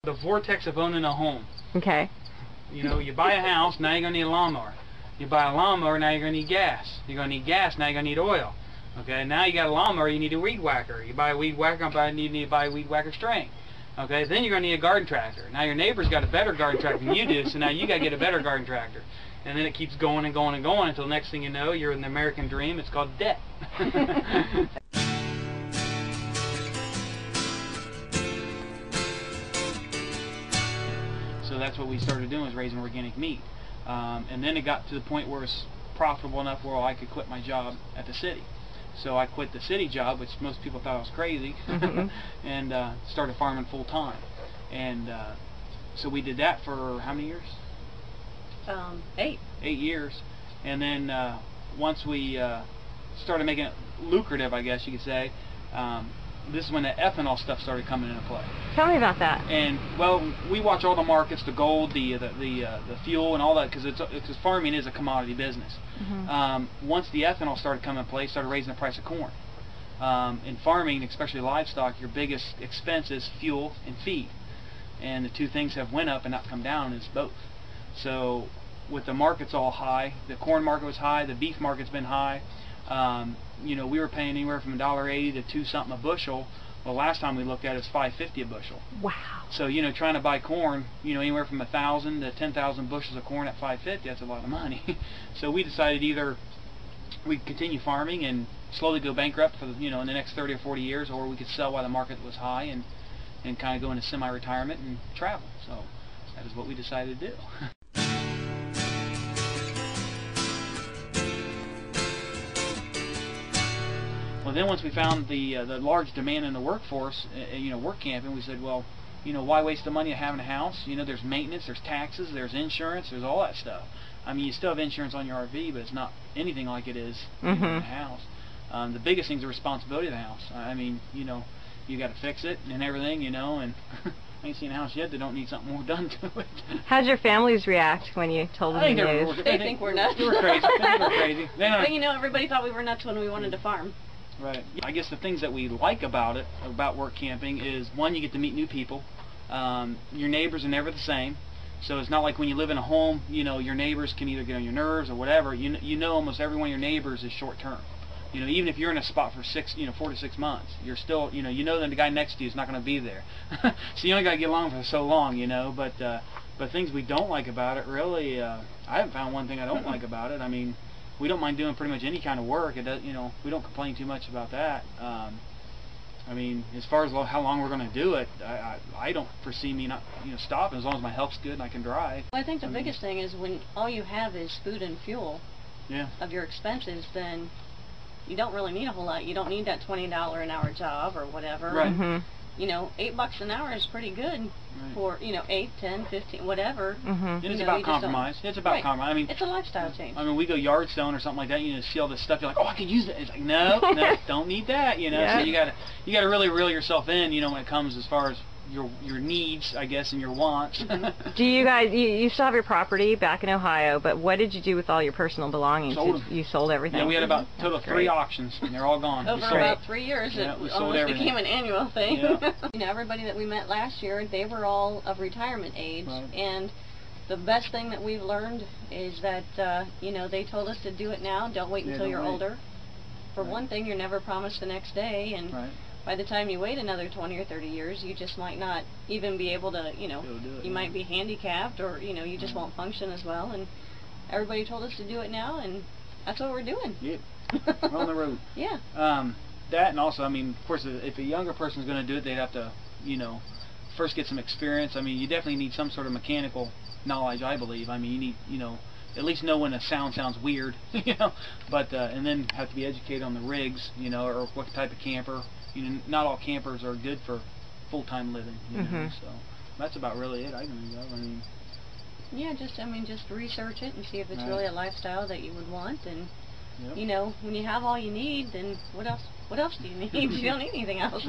The vortex of owning a home. Okay. You know, you buy a house, now you're going to need a lawnmower. You buy a lawnmower, now you're going to need gas. You're going to need gas, now you're going to need oil. Okay, now you got a lawnmower, you need a weed whacker. You buy a weed whacker, you need to buy a weed whacker string. Okay, then you're going to need a garden tractor. Now your neighbor's got a better garden tractor than you do, so now you got to get a better garden tractor. And then it keeps going and going and going until next thing you know, you're in the American dream. It's called debt. So that's what we started doing, was raising organic meat. And then it got to the point where it's profitable enough where I could quit my job at the city. So I quit the city job, which most people thought I was crazy, and started farming full time. And so we did that for how many years? 8. 8 years. And then once we started making it lucrative, I guess you could say, this is when the ethanol stuff started coming into play. Tell me about that. And well, we watch all the markets, the gold, the fuel, and all that, because farming is a commodity business. Once the ethanol started coming into play, started raising the price of corn. In farming, especially livestock, your biggest expense is fuel and feed, and the two things have went up and not come down. It's both. So with the markets all high, the corn market was high, the beef market's been high. You know, we were paying anywhere from $1.80 to $2 something a bushel. Well, last time we looked at it, it's $5.50 a bushel. Wow. So, you know, trying to buy corn, you know, anywhere from 1,000 to 10,000 bushels of corn at $5.50, that's a lot of money. So we decided either we'd continue farming and slowly go bankrupt for, you know, in the next 30 or 40 years, or we could sell while the market was high and kind of go into semi-retirement and travel. So that is what we decided to do. Well, then once we found the large demand in the workforce, you know, work camping, we said, well, you know, why waste the money of having a house? You know, there's maintenance, there's taxes, there's insurance, there's all that stuff. I mean, you still have insurance on your RV, but it's not anything like it is in a house. The biggest thing is the responsibility of the house. I mean, you know, you got to fix it and everything, you know, and I ain't seen a house yet that don't need something more done to it. How'd your families react when you told them the news? They think we're nuts. They were crazy. They were crazy. But you know, everybody thought we were nuts when we wanted to farm. Right. I guess the things that we like about it, about work camping, is one, you get to meet new people. Your neighbors are never the same. So it's not like when you live in a home, you know, your neighbors can either get on your nerves or whatever. You know almost every one of your neighbors is short term. You know, even if you're in a spot for 4 to 6 months, you're still, you know that the guy next to you is not going to be there. So you only got to get along for so long, you know. But things we don't like about it, really, I haven't found one thing I don't like about it. I mean, we don't mind doing pretty much any kind of work. It does, you know, we don't complain too much about that. I mean, as far as how long we're going to do it, I don't foresee me not, you know, stopping as long as my health's good and I can drive. Well, I think the biggest thing is when all you have is food and fuel of your expenses, then you don't really need a whole lot. You don't need that $20 an hour job or whatever. Right. You know, $8 an hour is pretty good for, you know, 8, 10, 15, whatever. And it's about compromise. It's about compromise. I mean, it's a lifestyle change. I mean, we go yard stone or something like that. You know, see all this stuff. You're like, oh, I could use it. It's like, no, don't need that. You know, so you gotta really reel yourself in. You know, when it comes as far as your needs, I guess, and your wants. Do you guys, you still have your property back in Ohio, but what did you do with all your personal belongings? Sold them. You sold everything? Yeah, we had about total 3 auctions, and they're all gone. Over about 3 years, it almost became an annual thing. Yeah. You know, everybody that we met last year, they were all of retirement age, and the best thing that we've learned is that, you know, they told us to do it now, don't wait until you're older. For one thing, you're never promised the next day, and by the time you wait another 20 or 30 years, you just might not even be able to, you know, you might be handicapped, or, you know, you just won't function as well. And everybody told us to do it now, and that's what we're doing. Yeah, we're on the road. Yeah. That, and also, I mean, of course, if a younger person's going to do it, they'd have to, you know, first get some experience. I mean, you definitely need some sort of mechanical knowledge, I believe. I mean, you need, you know, at least know when a sound sounds weird, you know, but and then have to be educated on the rigs, you know, or what type of camper. You know, not all campers are good for full-time living, you know, so that's about really it I can think of. I mean, yeah, just research it and see if it's really a lifestyle that you would want, and you know, when you have all you need, then what else do you need? You don't need anything else.